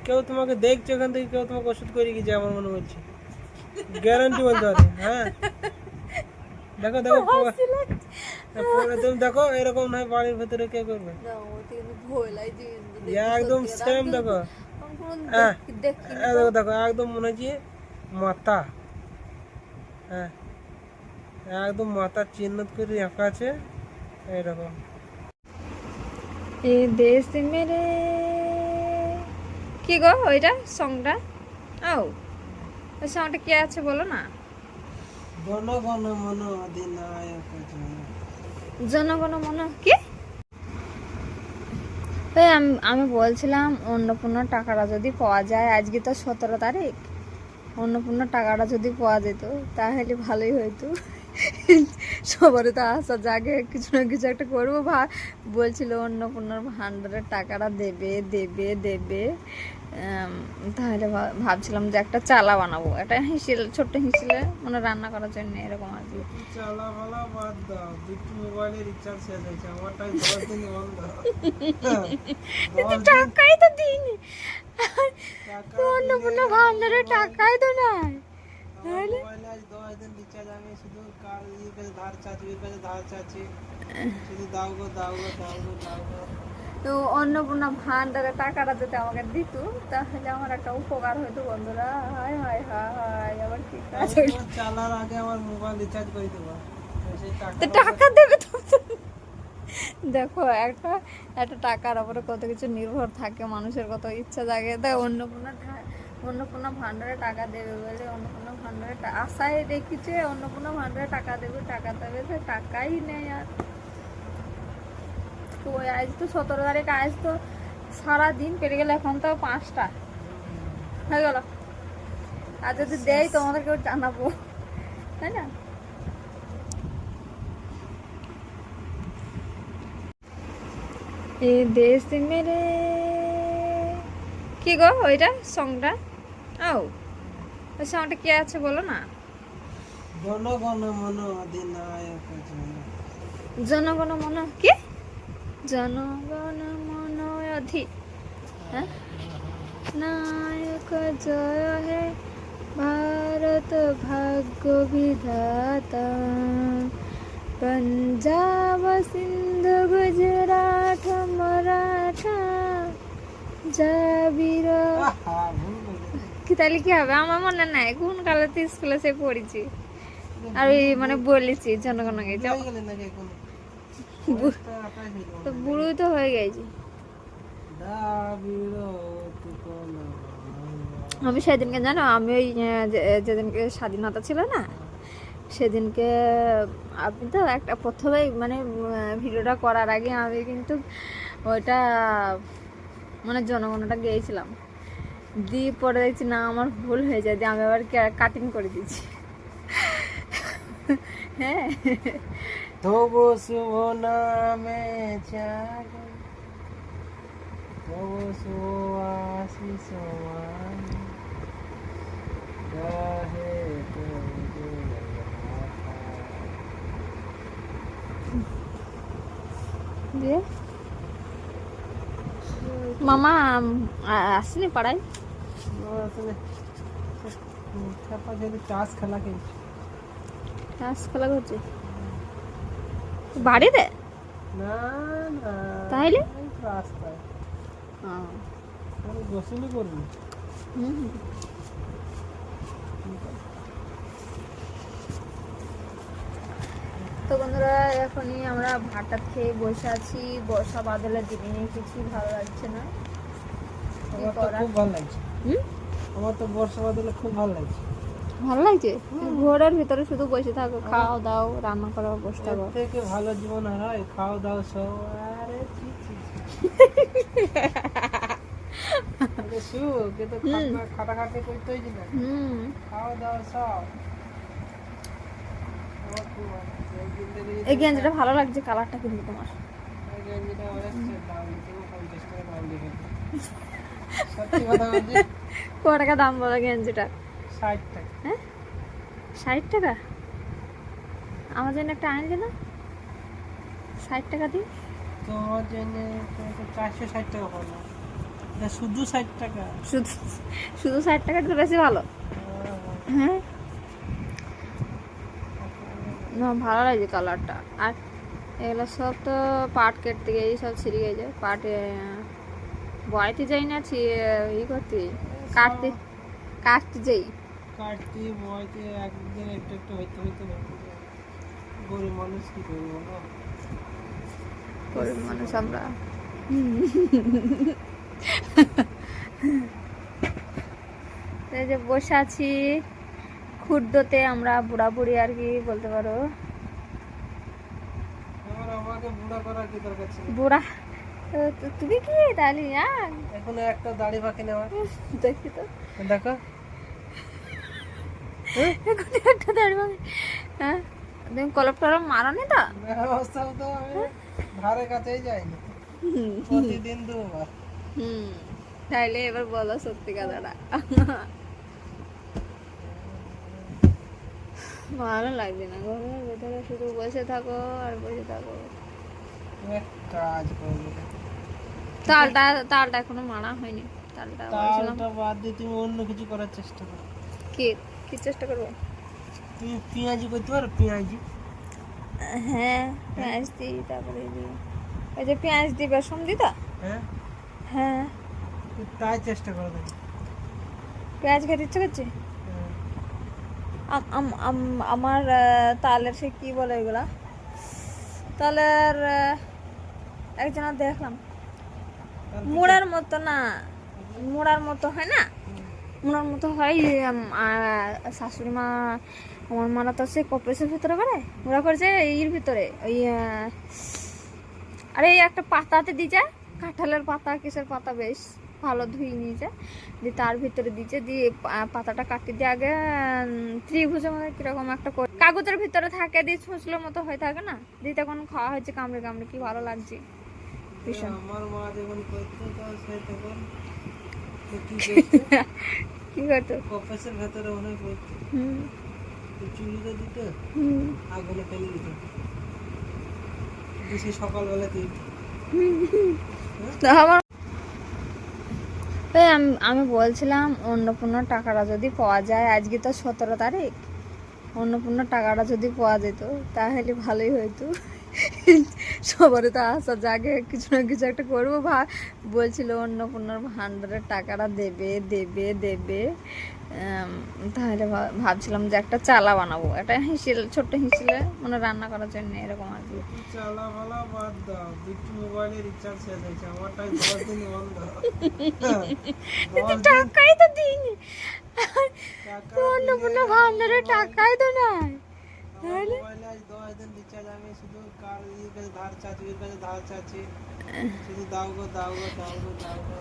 কেউ তোমাকে দেখছে ওখান থেকে, কেউ তোমাকে ওষুধ করে গেছে আমার মনে হচ্ছে, গ্যারান্টি বলতে পারি। হ্যাঁ দেখো দেখো তুমি দেখো এরকম নয়, বাড়ির ভেতরে কে করবে একদম সেম। দেখো হ্যাঁ দেখো দেখো একদম মনে হচ্ছে মাথা, হ্যাঁ একদম মাথা চিহ্নিত করে আঁকা আছে এইরকম। এ দেশ মেরে কি গো ওইটা সংটা, ও ওই সংটা কি আছে বলো না। জনগণ মন অধিনায়ক জয়। জনগণ মন কি ওই আমি বলছিলাম অন্নপূর্ণার টাকাটা যদি পাওয়া যায়, আজকে তো 17 তারিখ, অন্নপূর্ণার টাকাটা যদি পাওয়া যেত তাহলে ভালোই হইতো। সবারই তো আশা জাগে কিছু না কিছু একটা করবো। বলছিল অন্নপূর্ণার ভান্ডারের টাকাটা দেবে দেবে দেবে। তাহলে ভাবছিলাম যে একটা চালা বানাবো, একটা হিসেল, ছোট্ট হিসেলে মানে রান্না করার জন্য এরকম আর কি। চালা বালা বাদ দাও, দুটো মোবাইলের রিচার্জ শেষ হয়েছে, আমারটাই 10 দিন বন্ধ। টাকাই তো দিইনি, অন্নপূর্ণা ভান্ডারের টাকাই তো নাই। মোবাইলে আজ 10 দিন রিচার্জ, আমি শুধু কার ইয়ে কাছে ধার চাচ্ছি, ওই কাছে ধার চাচ্ছি, শুধু দাও গো দাও গো দাও গো দাও গো। তো অন্নপূর্ণা ভান্ডারের টাকাটা যদি আমাকে দিত তাহলে আমার একটা উপকার হইতো বন্ধুরা। হায় হায় হায় হায়, আবার কি কাজ হইলো? চালার আগে আমার মোবাইল রিচার্জ করে দেবো, সেই তো টাকা টাকা দেবে তো। দেখো একটা একটা টাকার উপরে কত কিছু নির্ভর থাকে, মানুষের কত ইচ্ছা জাগে। তাই অন্নপূর্ণা ভান্ডারে টাকা দেবে বলে, অন্নপূর্ণা ভান্ডারে আশায় রেখেছে অন্নপূর্ণা ভান্ডারে টাকা দেবে টাকা দেবে, তো টাকাই নেই। আর ওই আজ তো 17 তারিখ, আজ তো সারাদিন পেরে গেল, এখন তো 5টা হয়ে গেল। আর যদি দেয় তোমাদেরকেও জানাবো, তাই না? এ দেশ মেরে কি গো ওইটা সংটা, ও ওই সংটা কি আছে বলো না। জনগণ মন অধিনায়ক জয়। জনগণ মন কি, জনগণ মন অধি হ্যাঁ নায়ক জয় হে ভারত ভাগ্য বিধাতা, पंजाब सिंध गुजरात मराठा জাবির কি, তাহলে কি হবে? আমার মনে নাই কোন কালেতে স্কুলে সে পড়েছি আর ওই মানে বলেছি জনগণকে যাও। তো বুড়োই তো হয়ে গেছি আমি। সেদিনকে জানো আমি ওই যেদিনকে স্বাধীনতা ছিল না, সেদিনকে আমি তো একটা প্রথমেই মানে ভিডিওটা করার আগে আমি কিন্তু ওইটা মানে জনগণটা গেয়েছিলাম, দিয়ে পরে দেখছি না আমার ভুল হয়ে যায়, দিয়ে আমি আবার কাটিং করে দিয়েছি। হ্যাঁ তবু শুভ নামে জাগে, তবু শুভ আশিস গাহে দিয়ে মামা আসেনি পাড়ায়? চাষ খেলা খেলছে, চাষ খেলা করছে বাড়িতে? না না তাহলে রাস্তায় গোসলই করবি। তো বন্ধুরা এখনই আমরা ভাতটা খেয়ে বসে আছি, বর্ষা বাদলের দিনে কিছুই ভালো লাগছে না। আমার তো খুব ভালো লাগছে, আমার তো বর্ষা বাদলে খুব ভালো লাগছে। ভালো লাগছে ঘরের ভিতরে শুধু বসে থাকো, খাও দাও, রান্না করো, বসে থাকো। এর থেকে ভালো জীবন আর হয়? খাও দাও সব, আরে ছি ছি ছি, সুখ এ তো খাটাখাটি করতে হয়েছে না, খাও দাও সব। এই গেঞ্জিটা ভালো লাগছে, কালারটা কিন্তু তোমার। এই গেঞ্জিটা অনেক দাম দিতে, 50 টাকা দাম দিয়ে সত্যি কথা বলছি। কত টাকা দাম বলো গেঞ্জিটা? 60 টাকা। হ্যাঁ 60 টাকা? আমার জন্য একটা আনলে না 60 টাকা দিই। তোমার জন্য 460 টাকা পড়লো। এটা শুধু 60 টাকা। শুধু শুধু 60 টাকাটা তো বেশি ভালো। হ্যাঁ না, ভালো লাগছে কালারটা। আর এগুলো সব তো পাট কেটে গিয়ে সব ছিঁড়ে গেছে, পাট বয়তে যাই না, ই করতে কাটতে কাটতে যাই। কাটতে বয়তে একদিন একটু একটু হইতে হইতে গরিব মানুষ কি করবো না, গরিব মানুষ আমরা। এই যে বসে আছি খুদ্দতে, আমরা বুড়া বুড়ি আর কি বলতে পারো। আমাকে বুড়া করার কি দরকার ছিল? বুড়া তুমি কি তাহলে এখন একটা দাড়ি বাকি নেওয়া। দেখি তো, দেখো এখন একটা দাঁড়িয়ে। হ্যাঁ তুমি কলপ টলপ মারো নি তো? অবস্থা তো আমি ধারে কাছেই যাইনি, প্রতিদিন দুবার। তাইলে এবার বলো সত্যি কথাটা। ভালো লাগছে না, ঘরের ভেতরে শুধু বসে থাকো আর বসে থাকো। এক কাজ করবো, তালটা এখনো মারা হয়নি। তালটা বলছিলাম তালটা বাদ দিয়ে তুমি অন্য কিছু করার চেষ্টা করো। কি কি চেষ্টা করবো? তুমি পেঁয়াজি করতে পারো? পেঁয়াজি, হ্যাঁ পেঁয়াজ দিই, তারপরে দিই ওই যে পেঁয়াজ দিই বেসন দিই তো। হ্যাঁ হ্যাঁ তাই চেষ্টা করো দেখি। পেঁয়াজ খেতে ইচ্ছে করছে। হ্যাঁ। আমার তালের সে কি বলে এগুলা, তালের একজনের দেখলাম মুড়ার মতো না, মুড়ার মতো হয় না, মুড়ার মতো হয়। শাশুড়ি মা আমার মারা তো সে কপেসের ভিতরে করে মুড়া করেছে, এর ভিতরে ওই আরে একটা পাতাতে দিয়েছে, কাঁঠালের পাতা কিসের পাতা, বেশ ভালো ধুয়ে নিয়েছে, দিয়ে তার ভিতরে দিয়েছে, দিয়ে পাতাটা কাটি দিয়ে আগে ত্রিভুজের মধ্যে কিরকম একটা কাগজের ভিতরে থাকে, দিয়ে ছুঁচলোর মতো হয়ে থাকে না, দিয়ে তখন খাওয়া হয়েছে কামড়ে কামড়ে, কি ভালো লাগছে ভীষণ। আমার মা যখন করতো সে তখন কি করতো? কপেসের ভেতরে অনেক করতো, চুলিতে দিত, আগুনে ফেলে দিত, বেশি সকালবেলা দিত। আমার আমি বলছিলাম অন্নপূর্ণার টাকাটা যদি পাওয়া যায়, আজকে তো 17 তারিখ, অন্নপূর্ণার টাকাটা যদি পাওয়া যেত তাহলে ভালোই হইতো। সবারই তো আশা জাগে কিছু না কিছু একটা করবো। বলছিল অন্নপূর্ণার ভান্ডারের টাকাটা দেবে দেবে দেবে, তাহলে ভাবছিলাম যে একটা চালা বানাবো, একটা হিসেল, ছোট্ট হিসেলে মানে রান্না করার জন্য, এরকম আর কি। চালা ভালা বাদ দাও, বিট্টু মোবাইলে রিচার্জ শেষ হয়েছে, আমারটাই 10 দিন বন্ধ। টাকাই তো দিইনি, অন্নপূর্ণা ভান্ডারের টাকাই তো নাই। মোবাইলে আজ 10 দিন রিচার্জ, আমি শুধু কার কাছে ধার চাচ্ছি, এর কাছে ধার চাচ্ছি, শুধু দাও গো দাও গো দাও গো দাও গো।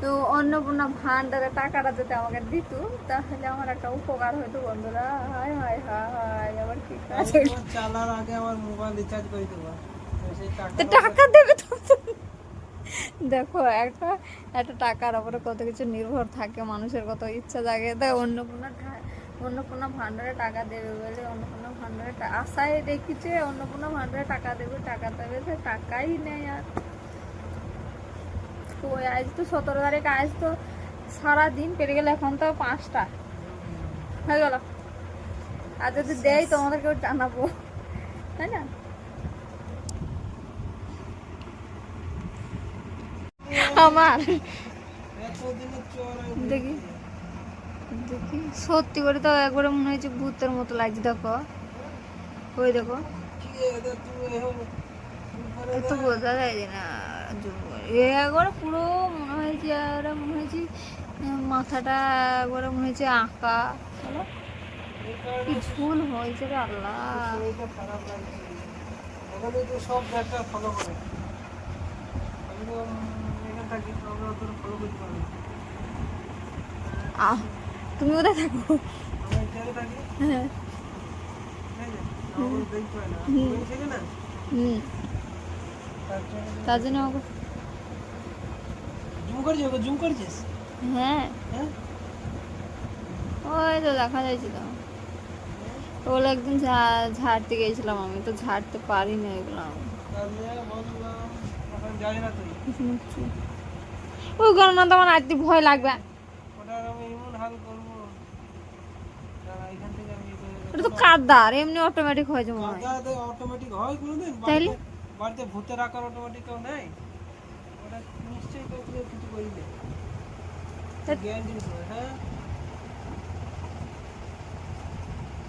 তো অন্নপূর্ণা ভান্ডারের টাকাটা যদি আমাকে দিত তাহলে আমার একটা উপকার হইতো বন্ধুরা। হায় হায় হায়, আবার কি কাজ? চালার আগে আমার মোবাইল রিচার্জ করে দেবো, সেই তো টাকা দেবে তো। দেখো একটা একটা টাকার উপরে কত কিছু নির্ভর থাকে, মানুষের কত ইচ্ছা জাগে। তাই অন্নপূর্ণা ভান্ডারে টাকা দেবে বলে, অন্নপূর্ণা ভান্ডারে আশায় দেখিছে অন্নপূর্ণা ভান্ডারে টাকা দেবে, সে টাকাই নেই। আর ওই আজ তো 17 তারিখ, আজ তো সারাদিন পেরে গেল, এখন তো 5টা হয়ে গেল। আর যদি দেয় তোমাদেরকেও জানাবো, তাই না? আমার দেখি দেখি সত্যি করে তো একবারে মনে হয়েছে ভূতের মতো লাগছে। দেখো ওই দেখো, এত বোঝা যায় না, একবারে পুরো মনে হয়েছে, মনে হয়েছে মাথাটা একবারে মনে হয়েছে আঁকা। বলো কি ঝুল হয়েছে রে আল্লাহ। সব ডাক্তার ফলো করে, আমি তো এখানে থাকি, আমরা অত ফলো করতে পারি না। তুমি কোথায় থাকো? আমি এখানে থাকি, হ্যাঁ আমার দেখতে হয় না, ঠিক না? তার জন্য আমাকে জুম করছিস? হ্যাঁ হ্যাঁ ওই তো দেখা যাচ্ছে তো। ওগুলো একদিন ঝাড়তে গেছিলাম, আমি তো ঝাড়তে পারি না এগুলো। ওই গণনা তো আমার আজকে ভয় লাগবে। ওটা আমি এমন হাল করবো, দাঁড়া, এখান থেকে আমি ওটা তো কাদার, এমনি অটোমেটিক হয়ে যাবে মনে হয়। অটোমেটিক হয় কোনোদিন? তাইলে? বাড়িতে ভূতের আকার অটোমেটিক কেউ নেই, ওটা নিশ্চয়ই কেউ কিছু করি দেয়, গ্যারান্টি দিতে হবে। হ্যাঁ,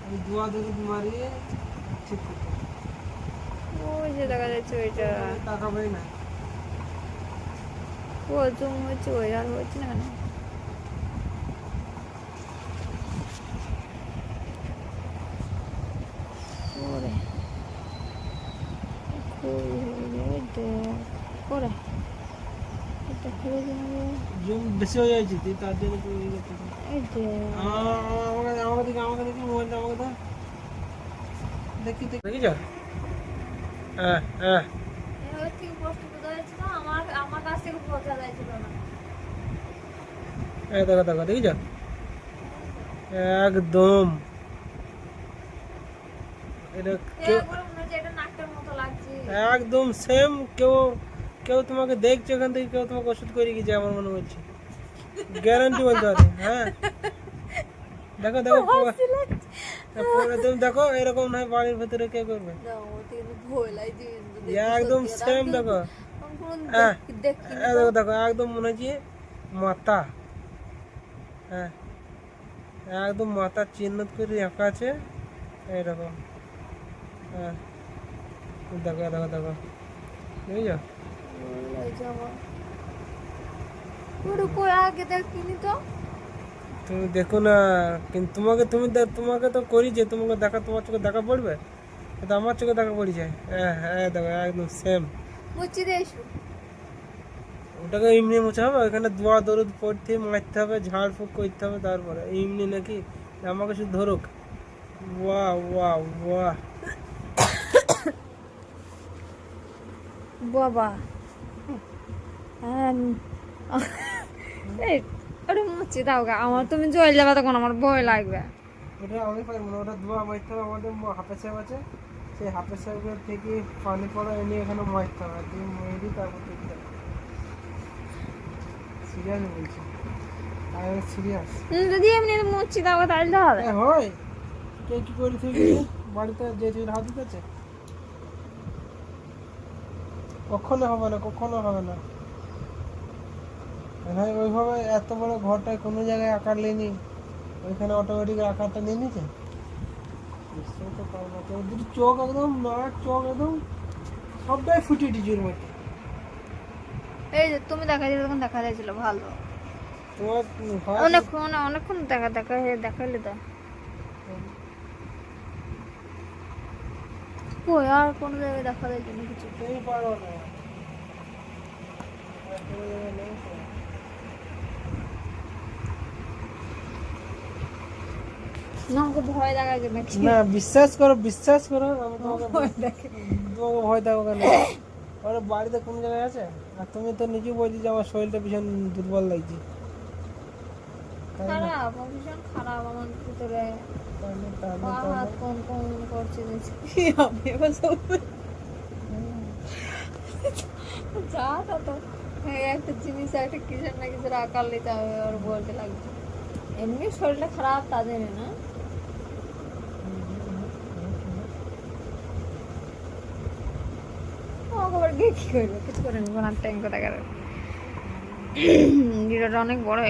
আমি দোয়া ধরে মারিয়ে ঠিক করতে হবে। ওই যে দেখা যাচ্ছে ওইটা টাকা পাই না। ও জুম হচ্ছে, ওই আর হচ্ছে না কেন? ওরে করে এটা খুলে দিবে। জুম বেশি হয়ে যাচ্ছে, তুই তার জন্য তুই ইয়ে করতে হবে। এই যে আমাকে দেখি মোবাইলটা, আমাকে দাও, দেখি দেখি যা। হ্যাঁ হ্যাঁ, এবার কি প্রশ্ন বোঝা যাচ্ছে না, আমার কাছ থেকে বোঝা যাচ্ছিল না। দেখো দেখো, দেখি যা, একদম এটা একবার মনে হচ্ছে এটা নাকটার মতো লাগছে। একদম সেম। কেউ কেউ তোমাকে দেখছে ওখান থেকে, কেউ তোমাকে ওষুধ করে গেছে আমার মনে হচ্ছে, গ্যারান্টি বলতে পারি। হ্যাঁ, দেখো দেখো, তুমি দেখো এরকম নয়, বাড়ির ভেতরে কে করবে? একদম সেম। দেখো হ্যাঁ, দেখো দেখো, একদম মনে হচ্ছে মাথা। হ্যাঁ, একদম মাথা চিহ্নিত করে রাখা আছে এইরকম। হ্যাঁ, দেখো দেখো দেখো, বুঝছো? আগে দেখিনি তো। তুমি দেখো না, কিন্তু তোমাকে তো করি যে তোমাকে দেখা, তোমার চোখে দেখা পড়বে, কিন্তু আমার চোখে দেখা পড়ে যায়। হ্যাঁ হ্যাঁ, দেখো একদম সেম। মুচি দিয়ে এসো। ওটাকে এমনি মুছে হবে? ওইখানে দোয়া দরুদ পড়তে মারতে হবে, ঝাড় ফুঁক করতে হবে, তারপরে এমনি নাকি আমাকে শুধু ধরুক। বাহ বাহ বাহ, বাবা ওটা মুচি দাও গা, আমার তুমি জল যাবে তখন আমার ভয় লাগবে। ওটা আমি পারবো না, ওটা দোয়া মারতে হবে। আমাদের হাফেজ সাহেব আছে, সেই হাফেজ সাহেবের থেকে পানি পড়া এনে এখানে মারতে হবে, তুমি মেরে তারপর দেখতে হবে। সিরিয়াস বলছি, সিরিয়াস। যদি এমনি মুচি দাও তাহলে তো হবে। হয় কে কি করে থেকে বাড়িতে যে যে হাত দিতেছে, কখনো হবে না, কখনো হবে না। হ্যাঁ, ওইভাবে এত বড় ঘরটায় কোনো জায়গায় আকার নেয়নি, ওইখানে অটোমেটিক আকারটা নিয়ে নিচ্ছে। নিশ্চয়ই তো পারবো না, ওর দুটো চোখ একদম, নাক চোখ একদম সবটাই ফুটিয়ে টিচুর মধ্যে। এই যে তুমি দেখা যাচ্ছে তখন দেখা যাচ্ছিল ভালো, তোমার অনেকক্ষণ দেখাইলে তো। কই আর কোনো জায়গায় দেখা যাচ্ছে না কিছু। তুমি পারো না। না আমাকে ভয় লাগাচ্ছে নাকি? না, বিশ্বাস করো, বিশ্বাস করো, আমি তোমাকে ভয় দেখাবো কেন? ওর বাড়িতে কোন জায়গায় আছে? আর তুমি তো নিজে বলছি যে আমার শরীরটা ভীষণ দুর্বল লাগছে। খারাপ, ভীষণ খারাপ আমার ভিতরে, পা হাত কোন কোন করছে দেখছি আমি এবার সব যা তা তো। হ্যাঁ, একটা জিনিস একটা কিসের না কিছুর আকার নিতে হবে ওর বলতে লাগছে। এমনি শরীরটা খারাপ তাদের না, আবার গিয়ে কি করবে? কিছু করে নেবো না, টাইম কথা। ভিডিওটা অনেক বড় হয়ে